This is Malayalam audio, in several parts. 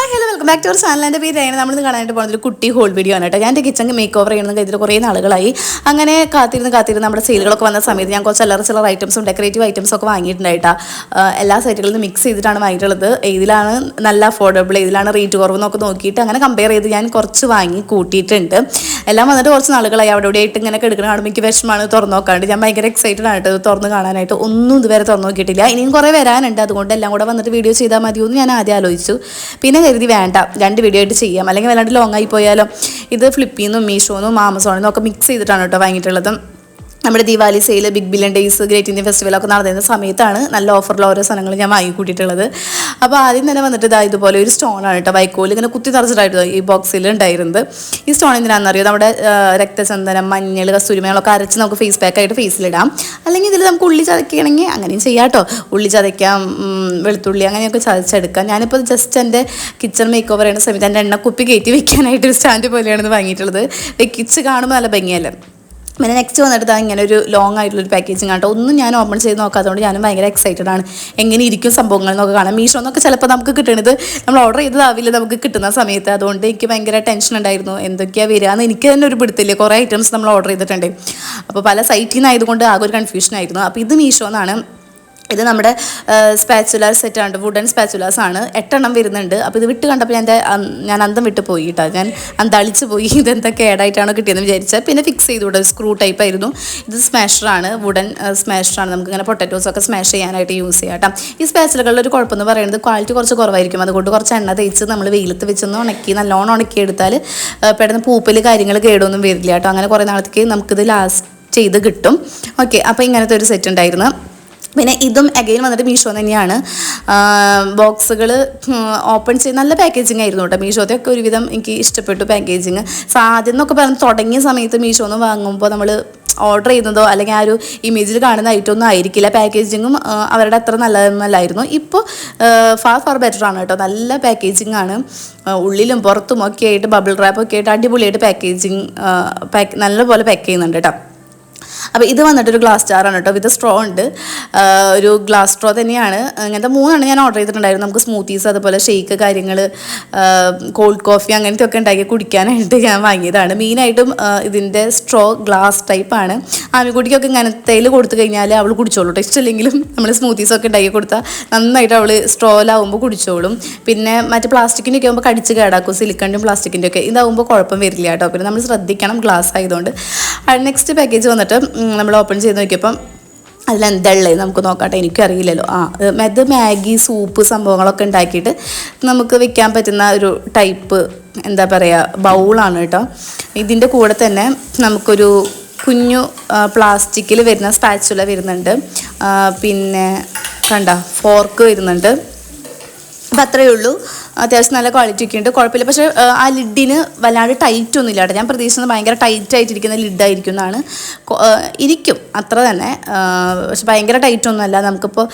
Hello welcome back to our channel. എൻ്റെ പേരാണ് നമ്മൾ കാണാനായിട്ട് പോകുന്നത് ഒരു കുട്ടി ഹോൾ വീഡിയോ ആണ് കേട്ടോ. ഞാൻ എൻ്റെ കിച്ചൺ മേക്ക് ഓവർ ചെയ്യണമെന്ന് കരുതിയിട്ട് കുറേ നാളുകളായി. അങ്ങനെ കാത്തിരുന്ന് നമ്മുടെ സെയിലുകളൊക്കെ വന്ന സമയത്ത് ഞാൻ കുറച്ച് ചില്ലറ ഐറ്റംസും ഡെക്കറേറ്റീവ് ഐറ്റംസും ഒക്കെ വാങ്ങിയിട്ടുണ്ടായിട്ടാ. എല്ലാ സൈറ്റുകളിൽ നിന്ന് മിക്സ് ചെയ്തിട്ടാണ് വാങ്ങിയിട്ടുള്ളത്. ഇതിലാണ് നല്ല അഫോർഡബിൾ, ഇതിലാണ് റേറ്റ് കുറവെന്നൊക്കെ നോക്കിയിട്ട് അങ്ങനെ കമ്പയർ ചെയ്ത് ഞാൻ കുറച്ച് വാങ്ങി കൂട്ടിയിട്ടുണ്ട്. എല്ലാം വന്നിട്ട് കുറച്ച് നാളുകളായി. അവിടെ ആയിട്ട് ഇങ്ങനെ എടുക്കുന്ന കാണുമ്പോൾ എനിക്ക് വിഷമമാണ് തുറന്നു നോക്കാണ്ട്. ഞാൻ ഭയങ്കര എക്സൈറ്റഡ് ആയിട്ട് തുറന്ന് കാണാനായിട്ട്. ഒന്നും ഇതുവരെ തുറന്നു നോക്കിയിട്ടില്ല. ഇനിയും കുറേ വരാനുണ്ട്. അതുകൊണ്ട് എല്ലാം കൂടെ വന്നിട്ട് വീഡിയോ ചെയ്താൽ മതിയെന്ന് ഞാൻ ആദ്യം ആലോചിച്ചു. പിന്നെ കരുതി വേണ്ട, 2 വീഡിയോ ആയിട്ട് ചെയ്യാം, അല്ലെങ്കിൽ വല്ലാണ്ട് ലോങ് ആയി പോയാലോ. ഇത് ഫ്ലിപ്പിന്നും മീഷോന്നും ആമസോണിന്നും ഒക്കെ മിക്സ് ചെയ്തിട്ടാണ് കേട്ടോ വാങ്ങിയിട്ടുള്ളത്. നമ്മുടെ Deepavali sale, big billion days, great Indian ഫെസ്റ്റിവലൊക്കെ നടന്നിരുന്ന സമയത്താണ് നല്ല ഓഫറിൽ ഓരോ സാധനങ്ങൾ ഞാൻ വാങ്ങിക്കൂട്ടിയിട്ടുള്ളത്. അപ്പോൾ ആദ്യം തന്നെ വന്നിട്ട് ഇതുപോലെ ഒരു സ്റ്റോണാണ് കേട്ടോ. വൈക്കോൽ ഇങ്ങനെ കുത്തി നിറച്ചിട്ടായിരുന്നു ഈ ബോക്സിൽ ഉണ്ടായിരുന്നത്. ഈ സ്റ്റോൺ എന്തിനാണെന്നറിയോ, നമ്മുടെ രക്തചന്ദനം, മഞ്ഞൾ, കസ്തൂരിമേളൊക്കെ അരച്ച് നമുക്ക് ഫേസ് പാക്കായിട്ട് ഫേസിലിടാം. അല്ലെങ്കിൽ ഇതിൽ നമുക്ക് ഉള്ളി ചതയ്ക്കുകയാണെങ്കിൽ അങ്ങനെയും ചെയ്യാം കേട്ടോ. ഉള്ളി ചതയ്ക്കാം, വെളുത്തുള്ളി അങ്ങനെയൊക്കെ ചതച്ചെടുക്കാം. ഞാനിപ്പോൾ ജസ്റ്റ് എൻ്റെ കിച്ചൺ മേക്ക് ഓവർ ചെയ്യുന്ന സമയത്ത് എൻ്റെ എണ്ണക്കുപ്പി കയറ്റി വെക്കാനായിട്ട് ഒരു സ്റ്റാൻഡ് പോലെയാണ് വാങ്ങിയിട്ടുള്ളത്. വെക്കിച്ച് കാണുമ്പോൾ നല്ല ഭംഗിയല്ലേ. പിന്നെ നെക്സ്റ്റ് വന്നിട്ട് ഇങ്ങനെ ഒരു ലോങ് ആയിട്ടുള്ളൊരു പാക്കേജിങ് ആട്ടോ. ഒന്നും ഞാൻ ഓപ്പൺ ചെയ്ത് നോക്കാത്തതുകൊണ്ട് ഞാനും ഭയങ്കര എക്സൈറ്റഡ് ആണ്. എങ്ങനെ ഇരിക്കും സംഭവങ്ങൾ എന്നൊക്കെ കാണാം. മീഷോ എന്നൊക്കെ ചിലപ്പോൾ നമുക്ക് കിട്ടണത് നമ്മൾ ഓർഡർ ചെയ്തതാവില്ല നമുക്ക് കിട്ടുന്ന സമയത്ത്. അതുകൊണ്ട് എനിക്ക് ഭയങ്കര ടെൻഷൻ ഉണ്ടായിരുന്നു, എന്തൊക്കെയാണ് വരിക എന്ന് എനിക്ക് തന്നെ ഒരു പിടുത്തില്ലേ. കുറേ ഐറ്റംസ് നമ്മൾ ഓർഡർ ചെയ്തിട്ടുണ്ട്. അപ്പോൾ പല സൈറ്റിൽ നിന്നായതുകൊണ്ട് ആകെ ഒരു കൺഫ്യൂഷൻ ആയിരുന്നു. അപ്പോൾ ഇത് മീഷോ എന്നാണ്. ഇത് നമ്മുടെ സ്പാച്ചുലാർ സെറ്റാണ്, വുഡൻ സ്പാച്ചുലാസ് ആണ്. 8 എണ്ണം വരുന്നുണ്ട്. അപ്പോൾ ഇത് വിട്ട് കണ്ടപ്പോൾ ഞാൻ അന്തം വിട്ട് പോയി കേട്ടോ. ഞാൻ അന്തളിച്ച് പോയി. ഇതെന്തൊക്കെ കേടായിട്ടാണോ കിട്ടിയെന്ന് വിചാരിച്ചാൽ. പിന്നെ ഫിക്സ് ചെയ്തു കൂടെ, സ്ക്രൂ ടൈപ്പ് ആയിരുന്നു. ഇത് സ്മാഷറാണ്, വുഡൻ സ്മാഷറാണ്. നമുക്കിങ്ങനെ പൊട്ടറ്റോസൊക്കെ സ്മാഷ് ചെയ്യാനായിട്ട് യൂസ് ചെയ്യാം കേട്ടോ. ഈ സ്പാച്ചുലകളുടെ ഒരു കുഴപ്പമെന്ന് പറയുന്നത് ക്വാളിറ്റി കുറച്ച് കുറവായിരിക്കും. അതുകൊണ്ട് കുറച്ച് എണ്ണ തേച്ച് നമ്മൾ വെയിലത്ത് വെച്ചൊന്ന് ഉണക്കി നല്ലോണം ഉണക്കിയെടുത്താൽ പെട്ടെന്ന് പൂപ്പൽ കാര്യങ്ങൾ കേടൊന്നും വരില്ല കേട്ടോ. അങ്ങനെ കുറേ നാളത്തേക്ക് നമുക്കിത് ലാസ്റ്റ് ചെയ്ത് കിട്ടും. ഓക്കെ, അപ്പോൾ ഇങ്ങനത്തെ ഒരു സെറ്റ് ഉണ്ടായിരുന്നു. പിന്നെ ഇതും അഗെയിൻ വന്നിട്ട് മീഷോ തന്നെയാണ്. ബോക്സുകൾ ഓപ്പൺ ചെയ്ത് നല്ല പാക്കേജിങ് ആയിരുന്നു കേട്ടോ. മീഷോത്തെ ഒക്കെ ഒരുവിധം എനിക്ക് ഇഷ്ടപ്പെട്ടു പാക്കേജിങ്. ആദ്യം എന്നൊക്കെ പറഞ്ഞ് തുടങ്ങിയ സമയത്ത് മീഷോന്ന് വാങ്ങുമ്പോൾ നമ്മൾ ഓർഡർ ചെയ്യുന്നതോ അല്ലെങ്കിൽ ആ ഒരു ഇമേജിൽ കാണുന്ന ഐറ്റമൊന്നും ആയിരിക്കില്ല. പാക്കേജിങ്ങും അവരുടെ അത്ര നല്ലതൊന്നുമല്ലായിരുന്നു. ഇപ്പോൾ ഫാർ ബെറ്റർ ആണ് കേട്ടോ. നല്ല പാക്കേജിങ് ആണ്. ഉള്ളിലും പുറത്തും ഒക്കെ ആയിട്ട് ബബിൾ റാപ്പൊക്കെ ആയിട്ട് അടിപൊളിയായിട്ട് നല്ലപോലെ പാക്ക് ചെയ്യുന്നുണ്ട് കേട്ടോ. അപ്പോൾ ഇത് വന്നിട്ടൊരു ഗ്ലാസ് ജാറാണ് കേട്ടോ. വിത്ത് സ്ട്രോ ഉണ്ട്. ഒരു ഗ്ലാസ് സ്ട്രോ തന്നെയാണ്. ഇങ്ങനത്തെ 3 ഞാൻ ഓർഡർ ചെയ്തിട്ടുണ്ടായിരുന്നു. നമുക്ക് സ്മൂത്തീസ്, അതുപോലെ ഷേക്ക് കാര്യങ്ങൾ, കോൾഡ് കോഫി അങ്ങനത്തെ ഒക്കെ ഉണ്ടാക്കി കുടിക്കാനായിട്ട് ഞാൻ വാങ്ങിയതാണ്. മെയിനായിട്ടും ഇതിൻ്റെ സ്ട്രോ ഗ്ലാസ് ടൈപ്പാണ്. ആമിക്കുട്ടിക്കൊക്കെ ഇങ്ങനത്തേൽ കൊടുത്തു കഴിഞ്ഞാൽ അവൾ കുടിച്ചോളൂ കേട്ടോ. ഇഷ്ടമില്ലെങ്കിലും നമ്മൾ സ്മൂത്തീസൊക്കെ ഉണ്ടാക്കി കൊടുത്താൽ നന്നായിട്ട് അവൾ സ്ട്രോയിലാവുമ്പോൾ കുടിച്ചോളും. പിന്നെ മറ്റേ പ്ലാസ്റ്റിക്കിൻ്റെ ഒക്കെ ആകുമ്പോൾ കടിച്ച് കേടാക്കും. സിലിക്കണിൻ്റെയും പ്ലാസ്റ്റിക്കിൻ്റെ ഒക്കെ ഇതാവുമ്പോൾ കുഴപ്പം വരില്ല കേട്ടോ. പിന്നെ നമ്മൾ ശ്രദ്ധിക്കണം ഗ്ലാസ് ആയതുകൊണ്ട്. നെക്സ്റ്റ് പാക്കേജ് വന്നിട്ട് നമ്മൾ ഓപ്പൺ ചെയ്ത് നോക്കിയപ്പം അതിലെന്തുള്ളത് നമുക്ക് നോക്കാട്ടെ. എനിക്കറിയില്ലല്ലോ. ഇത് മാഗി സൂപ്പ് സംഭവങ്ങളൊക്കെ ഉണ്ടാക്കിയിട്ട് നമുക്ക് വെക്കാൻ പറ്റുന്ന ഒരു ടൈപ്പ് എന്താ പറയുക ബൗളാണ് കേട്ടോ. ഇതിൻ്റെ കൂടെ തന്നെ നമുക്കൊരു കുഞ്ഞു പ്ലാസ്റ്റിക്കിൽ വരുന്ന സ്പാച്ചുല വരുന്നുണ്ട്. പിന്നെ ഫോർക്ക് വരുന്നുണ്ട്. അപ്പം അത്രയേ ഉള്ളൂ. അത്യാവശ്യം നല്ല ക്വാളിറ്റി ഒക്കെ ഉണ്ട്, കുഴപ്പമില്ല. പക്ഷേ ആ ലിഡിന് വല്ലാണ്ട് ടൈറ്റ് ഒന്നും ഇല്ല കേട്ടോ. ഞാൻ പ്രതീക്ഷിക്കുന്നത് ഭയങ്കര ടൈറ്റ് ആയിട്ടിരിക്കുന്ന ലിഡായിരിക്കും എന്നാണ്. ഇരിക്കും അത്ര തന്നെ, പക്ഷെ ഭയങ്കര ടൈറ്റ് ഒന്നുമല്ല. നമുക്കിപ്പോൾ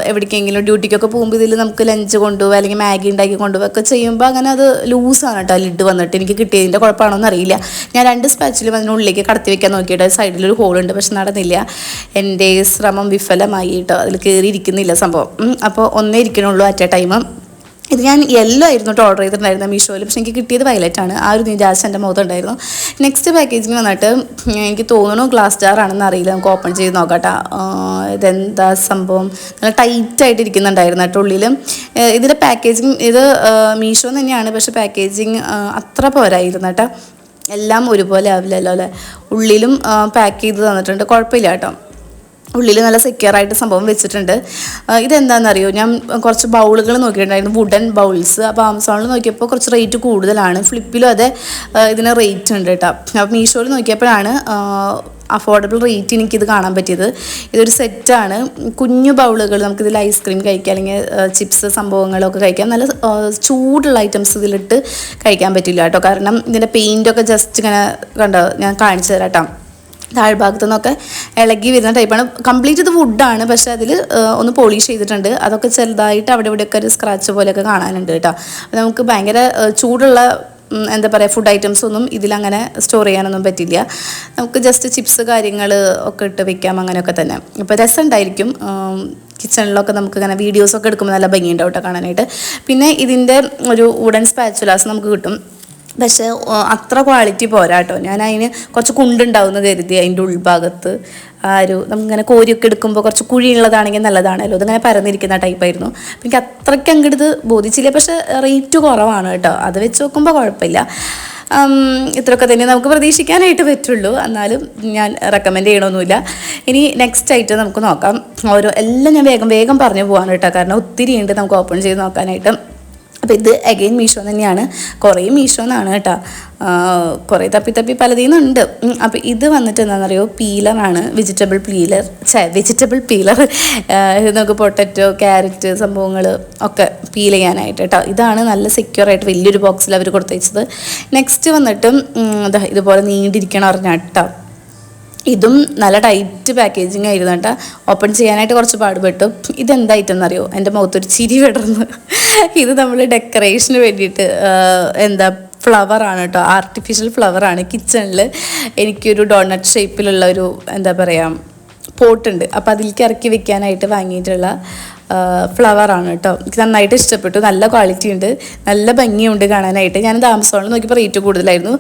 എവിടേക്കെങ്കിലും ഡ്യൂട്ടിക്കൊക്കെ പോകുമ്പോൾ ഇതിൽ നമുക്ക് ലഞ്ച് കൊണ്ടുപോകുക അല്ലെങ്കിൽ മാഗി ഉണ്ടാക്കി കൊണ്ടുപോകുക ചെയ്യുമ്പോൾ അങ്ങനെ അത് ലൂസാണ് കേട്ടോ ലിഡ് വന്നിട്ട്. എനിക്ക് കിട്ടിയതിൻ്റെ കുഴപ്പമാണോ എന്നറിയില്ല. ഞാൻ 2 സ്പാച്ചിലും അതിനുള്ളിലേക്ക് കടത്തി വെക്കാൻ നോക്കിയിട്ട് സൈഡിലൊരു ഹോളുണ്ട്, പക്ഷെ നടന്നില്ല. എൻ്റെ ശ്രമം വിഫലമായി കേട്ടോ. അതിൽ കയറിയിരിക്കുന്നില്ല സംഭവം. അപ്പോൾ ഒന്നേ ഇരിക്കണുള്ളൂ അറ്റ് എ ടൈം. ഇത് ഞാൻ യെല്ലോ ആയിരുന്നു കേട്ടോ ഓർഡർ ചെയ്തിട്ടുണ്ടായിരുന്നു മീഷോയിൽ. പക്ഷേ എനിക്ക് കിട്ടിയത് വയലറ്റാണ്. ആ ഒരു നിരാശ എൻ്റെ മുഖത്തുണ്ടായിരുന്നു. നെക്സ്റ്റ് പാക്കേജിങ് വന്നിട്ട് എനിക്ക് തോന്നുന്നു ഗ്ലാസ് ജാറാണെന്ന് അറിയില്ല. നമുക്ക് ഓപ്പൺ ചെയ്ത് നോക്കാട്ടോ. ഇതെന്താ സംഭവം, നല്ല ടൈറ്റായിട്ട് ഇരിക്കുന്നുണ്ടായിരുന്നു കേട്ടോ ഉള്ളിൽ. ഇതിൻ്റെ പാക്കേജിങ് ഇത് മീഷോ തന്നെയാണ്, പക്ഷേ പാക്കേജിങ് അത്ര പോരായിരുന്നു കേട്ടോ. എല്ലാം ഒരുപോലെ ആവില്ലല്ലോ അല്ലേ. ഉള്ളിലും പാക്ക് ചെയ്ത് തന്നിട്ടുണ്ട്, കുഴപ്പമില്ല കേട്ടോ. ഉള്ളിൽ നല്ല സെക്യൂറായിട്ട് സംഭവം വെച്ചിട്ടുണ്ട്. ഇതെന്താണെന്നറിയോ, ഞാൻ കുറച്ച് ബൗളുകൾ നോക്കിയിട്ടുണ്ടായിരുന്നു, വുഡൻ ബൗൾസ്. അപ്പോൾ ആമസോണിൽ നോക്കിയപ്പോൾ കുറച്ച് റേറ്റ് കൂടുതലാണ്. ഫ്ലിപ്പിലും അതെ ഇതിന് റേറ്റ് ഉണ്ട് കേട്ടോ. അപ്പോൾ മീഷോയിൽ നോക്കിയപ്പോഴാണ് അഫോർഡബിൾ റേറ്റ് എനിക്കിത് കാണാൻ പറ്റിയത്. ഇതൊരു സെറ്റാണ്. കുഞ്ഞു ബൗളുകൾ, നമുക്കിതിൽ ഐസ്ക്രീം കഴിക്കാം അല്ലെങ്കിൽ ചിപ്സ് സംഭവങ്ങളൊക്കെ കഴിക്കാം. നല്ല ചൂടുള്ള ഐറ്റംസ് ഇതിലിട്ട് കഴിക്കാൻ പറ്റില്ല കേട്ടോ. കാരണം ഇതിൻ്റെ പെയിൻറ്റൊക്കെ ജസ്റ്റ് ഇങ്ങനെ കണ്ടോ, ഞാൻ കാണിച്ചു തരാം കേട്ടോ. താഴ്ഭാഗത്തു നിന്നൊക്കെ ഇളകി വരുന്ന ടൈപ്പാണ്. കംപ്ലീറ്റ് ഇത് വുഡാണ്, പക്ഷേ അതിൽ ഒന്ന് പോളിഷ് ചെയ്തിട്ടുണ്ട്. അതൊക്കെ ചെറുതായിട്ട് അവിടെ ഇവിടെയൊക്കെ ഒരു സ്ക്രാച്ച് പോലെയൊക്കെ കാണാനുണ്ട് കേട്ടോ. നമുക്ക് ഭയങ്കര ചൂടുള്ള എന്താ പറയുക ഫുഡ് ഐറ്റംസ് ഒന്നും ഇതിലങ്ങനെ സ്റ്റോർ ചെയ്യാനൊന്നും പറ്റില്ല. നമുക്ക് ജസ്റ്റ് ചിപ്സ് കാര്യങ്ങൾ ഒക്കെ ഇട്ട് വെക്കാം അങ്ങനെയൊക്കെ തന്നെ. അപ്പോൾ രസമുണ്ടായിരിക്കും. കിച്ചണിലൊക്കെ നമുക്ക് ഇങ്ങനെ വീഡിയോസൊക്കെ എടുക്കുമ്പോൾ നല്ല ഭംഗിയുണ്ടാവും കേട്ടോ കാണാനായിട്ട്. പിന്നെ ഇതിൻ്റെ ഒരു വുഡൻ സ്പാച്ചുലാസ് നമുക്ക് കിട്ടും. പക്ഷേ അത്ര ക്വാളിറ്റി പോരാ കേട്ടോ. ഞാൻ അതിന് കുറച്ച് കുണ്ടുണ്ടാവുമെന്ന് കരുതി അതിൻ്റെ ഉൾഭാഗത്ത് നമുക്കിങ്ങനെ കോരിയൊക്കെ എടുക്കുമ്പോൾ കുറച്ച് കുഴിയുള്ളതാണെങ്കിൽ നല്ലതാണല്ലോ. അതിങ്ങനെ പരന്നിരിക്കുന്ന ടൈപ്പായിരുന്നു. എനിക്ക് അത്രയ്ക്ക് അങ്ങോട്ട് ഇത് ബോധിച്ചില്ല. പക്ഷേ റേറ്റ് കുറവാണ് കേട്ടോ. അത് വെച്ച് നോക്കുമ്പോൾ കുഴപ്പമില്ല. ഇത്രയൊക്കെ തന്നെ നമുക്ക് പ്രതീക്ഷിക്കാനായിട്ട് പറ്റുള്ളൂ. എന്നാലും ഞാൻ റെക്കമെൻഡ് ചെയ്യണമൊന്നുമില്ല. ഇനി നെക്സ്റ്റ് ആയിട്ട് നമുക്ക് നോക്കാം. എല്ലാം ഞാൻ വേഗം പറഞ്ഞു പോകാൻ കേട്ടോ, കാരണം ഒത്തിരി ഉണ്ട് നമുക്ക് ഓപ്പൺ ചെയ്ത് നോക്കാനായിട്ട്. അപ്പോൾ ഇത് അഗെയിൻ മീഷോ തന്നെയാണ്. കുറേ മീഷോന്നാണ് കേട്ടോ, കുറേ തപ്പി പലതിൽ നിന്നുണ്ട്. അപ്പോൾ ഇത് വന്നിട്ട് എന്താണെന്നറിയോ, പീലറാണ്. വെജിറ്റബിൾ പീലർ നമുക്ക് പൊട്ടറ്റോ, ക്യാരറ്റ് സംഭവങ്ങൾ ഒക്കെ പീൽ ചെയ്യാനായിട്ട് കേട്ടോ. ഇതാണ് നല്ല സെക്യൂറായിട്ട് വലിയൊരു ബോക്സിൽ അവർ കൊടുത്തയച്ചത്. നെക്സ്റ്റ് വന്നിട്ട് ഇതുപോലെ നീണ്ടിരിക്കണം പറഞ്ഞാൽ കേട്ടോ. ഇതും നല്ല ടൈറ്റ് പാക്കേജിങ് ആയിരുന്നു കേട്ടോ. ഓപ്പൺ ചെയ്യാനായിട്ട് കുറച്ച് പാടുപെട്ടു. ഇതെന്തായിട്ടെന്നറിയോ, എൻ്റെ മുഖത്തൊരു ചിരി വിടർന്ന്. ഇത് നമ്മൾ ഡെക്കറേഷന് വേണ്ടിയിട്ട് ഫ്ലവറാണ് കേട്ടോ, ആർട്ടിഫിഷ്യൽ ഫ്ലവറാണ്. കിച്ചണിൽ എനിക്കൊരു ഡോണറ്റ് ഷേപ്പിലുള്ള ഒരു പോട്ടുണ്ട്. അപ്പോൾ അതിലേക്ക് ഇറക്കി വെക്കാനായിട്ട് വാങ്ങിയിട്ടുള്ള ഫ്ലവറാണ് കേട്ടോ. എനിക്ക് നന്നായിട്ട് ഇഷ്ടപ്പെട്ടു. നല്ല ക്വാളിറ്റി ഉണ്ട്, നല്ല ഭംഗിയുണ്ട് കാണാനായിട്ട്. ഞാനിത് ആമസോണിൽ നോക്കിയപ്പോൾ റേറ്റ് കൂടുതലായിരുന്നു.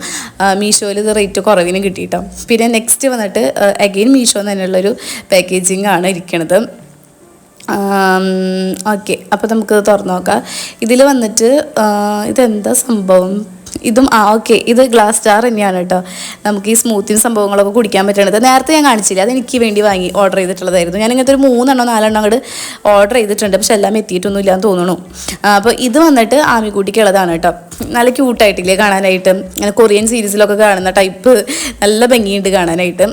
മീഷോയിൽ ഇത് റേറ്റ് കുറവിനും കിട്ടി കേട്ടോ. പിന്നെ നെക്സ്റ്റ് വന്നിട്ട് അഗെയിൻ മീഷോ തന്നെയുള്ളൊരു പാക്കേജിങ് ആണ് ഇരിക്കണത്. ഓക്കെ, അപ്പോൾ നമുക്ക് തുറന്നു നോക്കാം. ഇതിൽ വന്നിട്ട് ഇതെന്താ സംഭവം, ഇതും ഓക്കെ, ഇത് ഗ്ലാസ് ജാർ തന്നെയാണ് കേട്ടോ. നമുക്ക് ഈ സ്മൂത്തിങ് സംഭവങ്ങളൊക്കെ കുടിക്കാൻ പറ്റണത് നേരത്തെ ഞാൻ കാണിച്ചില്ല, അതെനിക്ക് വേണ്ടി ഓർഡർ ചെയ്തിട്ടുള്ളതായിരുന്നു. ഞാൻ ഇങ്ങനത്തെ ഒരു 3 or 4 അങ്ങോട്ട് ഓർഡർ ചെയ്തിട്ടുണ്ട്, പക്ഷെ എല്ലാം എത്തിയിട്ടൊന്നും ഇല്ലാന്ന് തോന്നുന്നു. അപ്പോൾ ഇത് വന്നിട്ട് ആമിക്കുട്ടിക്കുള്ളതാണ് കേട്ടോ. നല്ല ക്യൂട്ടായിട്ടില്ലേ കാണാനായിട്ട്, അങ്ങനെ കൊറിയൻ സീരീസിലൊക്കെ കാണുന്ന ടൈപ്പ് നല്ല ഭംഗിയുണ്ട് കാണാനായിട്ട്.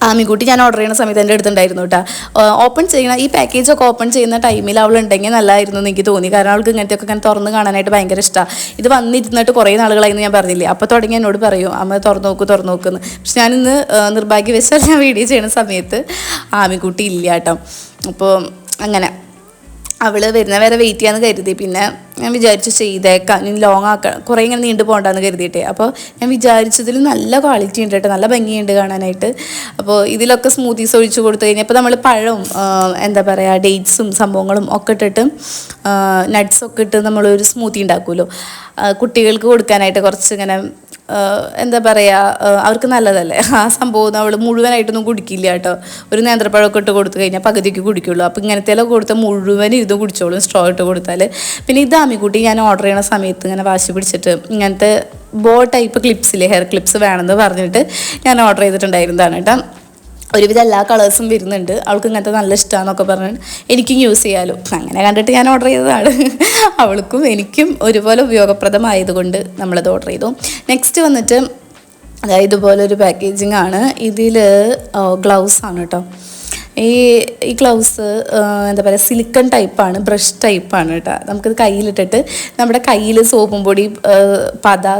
ആമിക്കുട്ടി ഞാൻ ഓർഡർ ചെയ്യുന്ന സമയത്ത് എൻ്റെ അടുത്തുണ്ടായിരുന്നു കേട്ടോ. ഓപ്പൺ ചെയ്യുന്ന ഈ പാക്കേജൊക്കെ ഓപ്പൺ ചെയ്യുന്ന ടൈമിൽ അവളുണ്ടെങ്കിൽ നല്ലതായിരുന്നു എന്ന് എനിക്ക് തോന്നി. കാരണം അവൾക്ക് ഇങ്ങനത്തെയൊക്കെ ഇങ്ങനെ തുറന്ന് കാണാനായിട്ട് ഭയങ്കര ഇഷ്ടമാണ്. ഇത് വന്നിരുന്നിട്ട് കുറേ നാളുകളായിരുന്നു ഞാൻ പറഞ്ഞില്ലേ. അപ്പോൾ തുടങ്ങി എന്നോട് പറയും, അമ്മ തുറന്നു നോക്കുമെന്ന്. പക്ഷെ ഞാനിന്ന് നിർഭാഗ്യവശാൽ ഞാൻ വീഡിയോ ചെയ്യുന്ന സമയത്ത് ആമിക്കുട്ടി ഇല്ല കേട്ടോ. അപ്പോൾ അങ്ങനെ അവൾ വരുന്ന വരെ വെയിറ്റ് ചെയ്യാമെന്ന് കരുതി. പിന്നെ ഞാൻ വിചാരിച്ചു ചെയ്തേക്കാം, ഇനി ലോങ് ആക്കാം, കുറേ ഇങ്ങനെ നീണ്ടു പോകണ്ടെന്ന് കരുതിയിട്ടേ. അപ്പോൾ ഞാൻ വിചാരിച്ചതിൽ നല്ല ക്വാളിറ്റി ഉണ്ട് കേട്ടോ, നല്ല ഭംഗിയുണ്ട് കാണാനായിട്ട്. അപ്പോൾ ഇതിലൊക്കെ സ്മൂത്തീസ് ഒഴിച്ച് കൊടുത്തു കഴിഞ്ഞാൽ ഇപ്പോൾ നമ്മൾ പഴവും ഡേറ്റ്സും സംഭവങ്ങളും ഒക്കെ ഇട്ടിട്ട് നട്ട്സൊക്കെ ഇട്ട് നമ്മളൊരു സ്മൂത്തി ഉണ്ടാക്കുമല്ലോ, കുട്ടികൾക്ക് കൊടുക്കാനായിട്ട് കുറച്ച് ഇങ്ങനെ അവർക്ക് നല്ലതല്ലേ ആ സംഭവം. അവൾ മുഴുവനായിട്ടൊന്നും കുടിക്കില്ല കേട്ടോ. ഒരു നേന്ത്രപ്പഴമൊക്കെ ഇട്ട് കൊടുത്തു കഴിഞ്ഞാൽ പകുതിക്ക് കുടിക്കുള്ളൂ. അപ്പോൾ ഇങ്ങനത്തെല്ലാം കൊടുത്താൽ മുഴുവൻ ഇരുന്ന് കുടിച്ചോളും, സ്ട്രോ ഇട്ട് കൊടുത്താൽ. പിന്നെ ഇത് ആമിക്കുട്ടി ഞാൻ ഓർഡർ ചെയ്യണ സമയത്ത് ഇങ്ങനെ വാശി പിടിച്ചിട്ട് ഇങ്ങനത്തെ ടൈപ്പ് ക്ലിപ്സില്ലേ, ഹെയർ ക്ലിപ്സ് വേണമെന്ന് പറഞ്ഞിട്ട് ഞാൻ ഓർഡർ ചെയ്തിട്ടുണ്ടായിരുന്നതാണ് കേട്ടോ. ഒരുവിധം എല്ലാ കളേഴ്സും വരുന്നുണ്ട്. അവൾക്ക് ഇങ്ങനത്തെ നല്ല ഇഷ്ടമാണെന്നൊക്കെ പറഞ്ഞ് എനിക്കും യൂസ് ചെയ്യാമല്ലോ, അങ്ങനെ കണ്ടിട്ട് ഞാൻ ഓർഡർ ചെയ്തതാണ്. അവൾക്കും എനിക്കും ഒരുപോലെ ഉപയോഗപ്രദമായതുകൊണ്ട് നമ്മളത് ഓർഡർ ചെയ്തു. നെക്സ്റ്റ് വന്നിട്ട് ഇതുപോലൊരു പാക്കേജിങ് ആണ്. ഇതിൽ ഗ്ലൗസാണ് കേട്ടോ. ഈ ഗ്ലൗസ് സിലിക്കൺ ടൈപ്പാണ്, ബ്രഷ് ടൈപ്പാണ് കേട്ടോ. നമുക്കിത് കയ്യിലിട്ടിട്ട് നമ്മുടെ കയ്യിൽ സോപ്പും പൊടി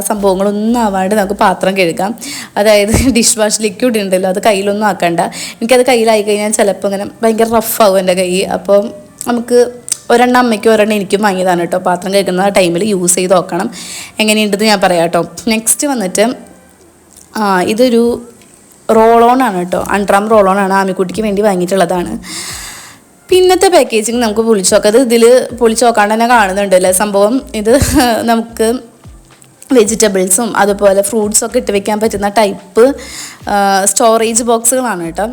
സംഭവങ്ങളൊന്നും ആവാണ്ട് നമുക്ക് പാത്രം കഴുകാം. അതായത് ഡിഷ് വാഷ് ലിക്വിഡ് ഉണ്ടല്ലോ, അത് കയ്യിലൊന്നും ആക്കണ്ട. എനിക്കത് കയ്യിലായി കഴിഞ്ഞാൽ ചിലപ്പോൾ ഇങ്ങനെ ഭയങ്കര റഫാവും എൻ്റെ കൈ. അപ്പോൾ നമുക്ക് ഒരെണ്ണം അമ്മയ്ക്കും ഒരെണ്ണം എനിക്കും വാങ്ങിയതാണ് കേട്ടോ. പാത്രം കഴുകുന്ന ടൈമിൽ യൂസ് ചെയ്ത് നോക്കണം, എങ്ങനെയുണ്ടെന്ന് ഞാൻ പറയാം കേട്ടോ. നെക്സ്റ്റ് വന്നിട്ട് ഇതൊരു റോളോൺ ആണ് കേട്ടോ, അൺട്രാം റോളോൺ ആണ്, ആമിക്കുട്ടിക്ക് വേണ്ടി വാങ്ങിയിട്ടുള്ളതാണ്. പിന്നത്തെ പാക്കേജിങ് നമുക്ക് പൊളിച്ച് നോക്കാം. അത് ഇതിൽ പൊളിച്ച് നോക്കാണ്ട് തന്നെ കാണുന്നുണ്ടല്ലേ സംഭവം. ഇത് നമുക്ക് വെജിറ്റബിൾസും അതുപോലെ ഫ്രൂട്ട്സൊക്കെ ഇട്ട് വെക്കാൻ പറ്റുന്ന ടൈപ്പ് സ്റ്റോറേജ് ബോക്സുകളാണ് കേട്ടോ.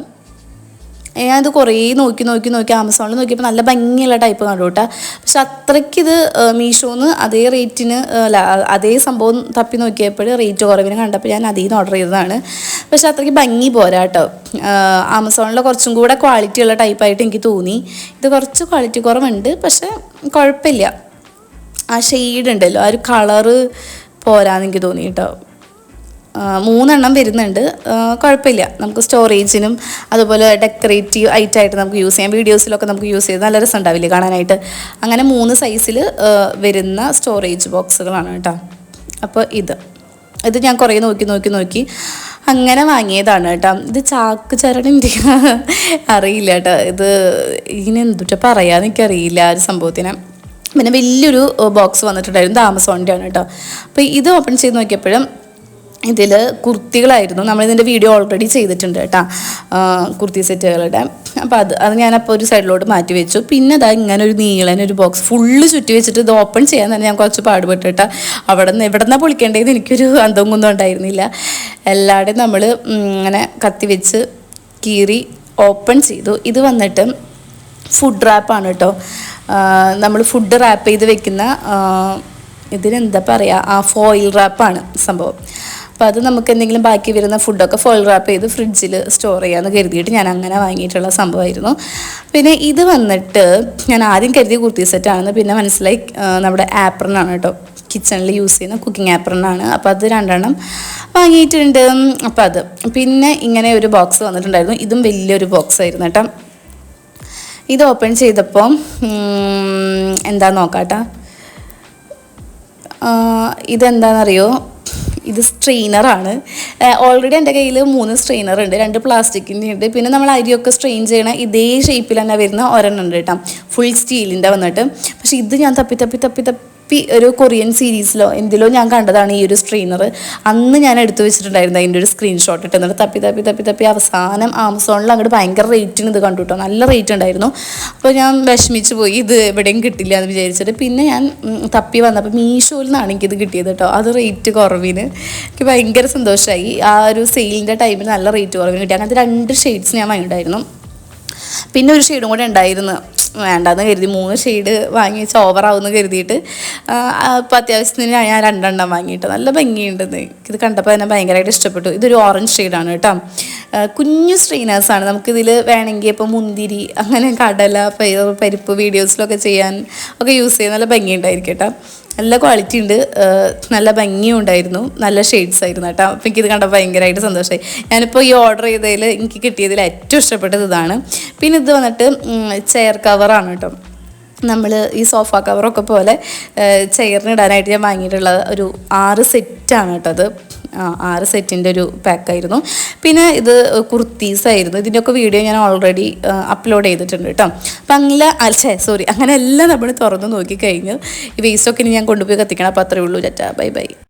ഞാനിത് കുറേ നോക്കി ആമസോണിൽ നോക്കിയപ്പോൾ നല്ല ഭംഗിയുള്ള ടൈപ്പ് കണ്ടു കേട്ടോ. പക്ഷെ അത്രയ്ക്കിത് മീഷോന്ന് അതേ റേറ്റിന് അതേ സംഭവം തപ്പി നോക്കിയപ്പോൾ റേറ്റ് കുറവിന് കണ്ടപ്പോൾ ഞാൻ അതിൽ നിന്ന് ഓർഡർ ചെയ്തതാണ്. പക്ഷെ അത്രയ്ക്ക് ഭംഗി പോരാ കേട്ടോ. ആമസോണിൽ കുറച്ചും കൂടെ ക്വാളിറ്റി ഉള്ള ടൈപ്പായിട്ട് എനിക്ക് തോന്നി. ഇത് കുറച്ച് ക്വാളിറ്റി കുറവുണ്ട്, പക്ഷെ കുഴപ്പമില്ല. ആ ഷെയ്ഡ് ഉണ്ടല്ലോ, ആ ഒരു കളറ് പോരാന്ന് എനിക്ക് തോന്നി കേട്ടോ. 3 വരുന്നുണ്ട്, കുഴപ്പമില്ല. നമുക്ക് സ്റ്റോറേജിനും അതുപോലെ ഡെക്കറേറ്റീവ് ഐറ്റായിട്ട് നമുക്ക് യൂസ് ചെയ്യാം. വീഡിയോസിലൊക്കെ നമുക്ക് യൂസ് ചെയ്ത് നല്ല രസം ഉണ്ടാവില്ലേ കാണാനായിട്ട്. അങ്ങനെ 3 സൈസിൽ വരുന്ന സ്റ്റോറേജ് ബോക്സുകളാണ് കേട്ടോ. അപ്പോൾ ഇത് ഞാൻ കുറേ നോക്കി അങ്ങനെ വാങ്ങിയതാണ് കേട്ടോ. ഇത് ചാക്ക് ചരടിൻ്റെ അറിയില്ല കേട്ടോ. ഇത് ഇതിനെന്തുട്ടാ പറയാമെന്ന് എനിക്കറിയില്ല ആ ഒരു സംഭവത്തിന്. പിന്നെ വലിയൊരു ബോക്സ് വന്നിട്ടുണ്ടായിരുന്നു, ഇത് ആമസോണിൻ്റെ ആണ് കേട്ടോ. അപ്പോൾ ഇത് ഓപ്പൺ ചെയ്ത് നോക്കിയപ്പോഴും ഇതിൽ കുർത്തികളായിരുന്നു. നമ്മളിതിൻ്റെ വീഡിയോ ഓൾറെഡി ചെയ്തിട്ടുണ്ട് കേട്ടോ, കുർത്തി സെറ്റുകളുടെ. അപ്പോൾ അത് ഞാനപ്പോൾ ഒരു സൈഡിലോട്ട് മാറ്റി വെച്ചു. പിന്നെ അതാ ഇങ്ങനെ ഒരു നീളനൊരു ബോക്സ് ഫുള്ള് ചുറ്റി വെച്ചിട്ട് ഇത് ഓപ്പൺ ചെയ്യാൻ തന്നെ ഞാൻ കുറച്ച് പാടുപെട്ടു കേട്ടോ. എവിടെ നിന്നാണ് പൊളിക്കേണ്ടത് എനിക്കൊരു അന്തം കുന്തം ഉണ്ടായിരുന്നില്ല. എല്ലാവരുടെയും നമ്മൾ ഇങ്ങനെ കത്തി വെച്ച് കീറി ഓപ്പൺ ചെയ്തു. ഇത് വന്നിട്ട് ഫുഡ് റാപ്പാണ് കേട്ടോ. നമ്മൾ ഫുഡ് റാപ്പ് ചെയ്ത് വെക്കുന്ന ഇതിനെന്താ പറയുക, ഫോയിൽ റാപ്പാണ് സംഭവം. അപ്പോൾ അത് നമുക്ക് എന്തെങ്കിലും ബാക്കി വരുന്ന ഫുഡൊക്കെ ഫോയിൽ റാപ്പ് ചെയ്ത് ഫ്രിഡ്ജിൽ സ്റ്റോർ ചെയ്യാമെന്ന് കരുതിയിട്ട് ഞാൻ അങ്ങനെ വാങ്ങിയിട്ടുള്ള സംഭവമായിരുന്നു. പിന്നെ ഇത് വന്നിട്ട് ഞാൻ ആദ്യം കരുതിയ കുർത്തി സെറ്റാണെന്ന് പിന്നെ മനസ്സിലായി നമ്മുടെ ആപ്രനാണ് കേട്ടോ, കിച്ചണിൽ യൂസ് ചെയ്യുന്ന കുക്കിംഗ് ആപ്രനാണ്. അപ്പോൾ അത് 2 വാങ്ങിയിട്ടുണ്ട്. അപ്പോൾ അത് പിന്നെ ഇങ്ങനെ ഒരു ബോക്സ് വന്നിട്ടുണ്ടായിരുന്നു. ഇതും വലിയൊരു ബോക്സ് ആയിരുന്നു കേട്ടോ. ഇത് ഓപ്പൺ ചെയ്തപ്പോൾ എന്താ നോക്കാട്ടോ, ഇതെന്താണെന്നറിയോ, ഇത് സ്ട്രെയിനറാണ്. ഓൾറെഡി എൻ്റെ കയ്യിൽ 3 സ്ട്രെയിനർ ഉണ്ട്, 2 പ്ലാസ്റ്റിക്കിൻ്റെ ഉണ്ട്. പിന്നെ നമ്മൾ അരിയൊക്കെ സ്ട്രെയിൻ ചെയ്യണ ഇതേ ഷേപ്പിൽ തന്നെ വരുന്ന ഒരെണ്ണം ഉണ്ട് കേട്ടോ, ഫുൾ സ്റ്റീലിൻ്റെ വന്നിട്ട്. പക്ഷേ ഇത് ഞാൻ തപ്പി ഒരു കൊറിയൻ സീരീസിലോ എന്തിലോ ഞാൻ കണ്ടതാണ് ഈ ഒരു സ്ട്രെയിനർ. അന്ന് ഞാൻ എടുത്തു വെച്ചിട്ടുണ്ടായിരുന്നു അതിൻ്റെ ഒരു സ്ക്രീൻഷോട്ട് ഇട്ട്. എന്നിട്ട് തപ്പി അവസാനം ആമസോണിൽ അങ്ങോട്ട് ഭയങ്കര റേറ്റിന് ഇത് കണ്ടു കേട്ടോ, നല്ല റേറ്റ് ഉണ്ടായിരുന്നു. അപ്പോൾ ഞാൻ വിഷമിച്ച് പോയി, ഇത് എവിടെയും കിട്ടില്ല എന്ന് വിചാരിച്ചിട്ട്. പിന്നെ ഞാൻ തപ്പി വന്നപ്പോൾ മീഷോയിൽ നിന്നാണ് എനിക്കിത് കിട്ടിയത് കേട്ടോ. അത് റേറ്റ് കുറവിന് എനിക്ക് ഭയങ്കര സന്തോഷമായി. ആ ഒരു സെയിലിൻ്റെ ടൈമിൽ നല്ല റേറ്റ് കുറവിന് കിട്ടി. അങ്ങനത്തെ 2 ഷെയ്ഡ്സ് ഞാൻ വാങ്ങിയിട്ടുണ്ടായിരുന്നു. പിന്നെ ഒരു ഷെയ്ഡും കൂടെ ഉണ്ടായിരുന്നു, വേണ്ടാന്ന് കരുതി 3 ഷെയ്ഡ് വാങ്ങി വെച്ച് ഓവറാവുമെന്ന് കരുതിയിട്ട് ഇപ്പോൾ അത്യാവശ്യത്തിന് ഞാൻ 2 വാങ്ങിയിട്ട്. നല്ല ഭംഗിയുണ്ടെന്ന് ഇത് കണ്ടപ്പോൾ തന്നെ ഭയങ്കരമായിട്ട് ഇഷ്ടപ്പെട്ടു. ഇതൊരു ഓറഞ്ച് ഷെയ്ഡാണ് കേട്ടോ. കുഞ്ഞു സ്ട്രെയിനേഴ്സാണ്. നമുക്കിതിൽ വേണമെങ്കിൽ ഇപ്പോൾ മുന്തിരി അങ്ങനെ കടല പരിപ്പ് വീഡിയോസിലൊക്കെ ചെയ്യാൻ ഒക്കെ യൂസ് ചെയ്യാൻ നല്ല ഭംഗിയുണ്ടായിരിക്കും കേട്ടോ. നല്ല ക്വാളിറ്റി ഉണ്ട്, നല്ല ഭംഗിയും ഉണ്ടായിരുന്നു, നല്ല ഷെയ്ഡ്സ് ആയിരുന്നു കേട്ടോ. അപ്പോൾ എനിക്കിത് കണ്ടപ്പോൾ ഭയങ്കരമായിട്ട് സന്തോഷമായി. ഞാനിപ്പോൾ ഈ ഓർഡർ ചെയ്തതിൽ എനിക്ക് കിട്ടിയതിൽ ഏറ്റവും ഇഷ്ടപ്പെട്ടത് ഇതാണ്. പിന്നെ ഇത് വന്നിട്ട് ചെയർ കവറാണ് കേട്ടോ. നമ്മൾ ഈ സോഫ കവറൊക്കെ പോലെ ചെയറിന് ഇടാനായിട്ട് ഞാൻ വാങ്ങിയിട്ടുള്ള ഒരു 6 സെറ്റാണ് കേട്ടോ. അത് 6 സെറ്റിൻ്റെ ഒരു പാക്കായിരുന്നു. പിന്നെ ഇത് കുർത്തീസായിരുന്നു. ഇതിൻ്റെയൊക്കെ വീഡിയോ ഞാൻ ഓൾറെഡി അപ്ലോഡ് ചെയ്തിട്ടുണ്ട് കേട്ടോ. അപ്പം അങ്ങനെ എല്ലാം നമ്മൾ തുറന്ന് നോക്കിക്കഴിഞ്ഞു. ഈ വേസ്റ്റൊക്കെ ഇനി ഞാൻ കൊണ്ടുപോയി കത്തിക്കണം. അപ്പോൾ അത്രയേ ഉള്ളൂ. ബൈ.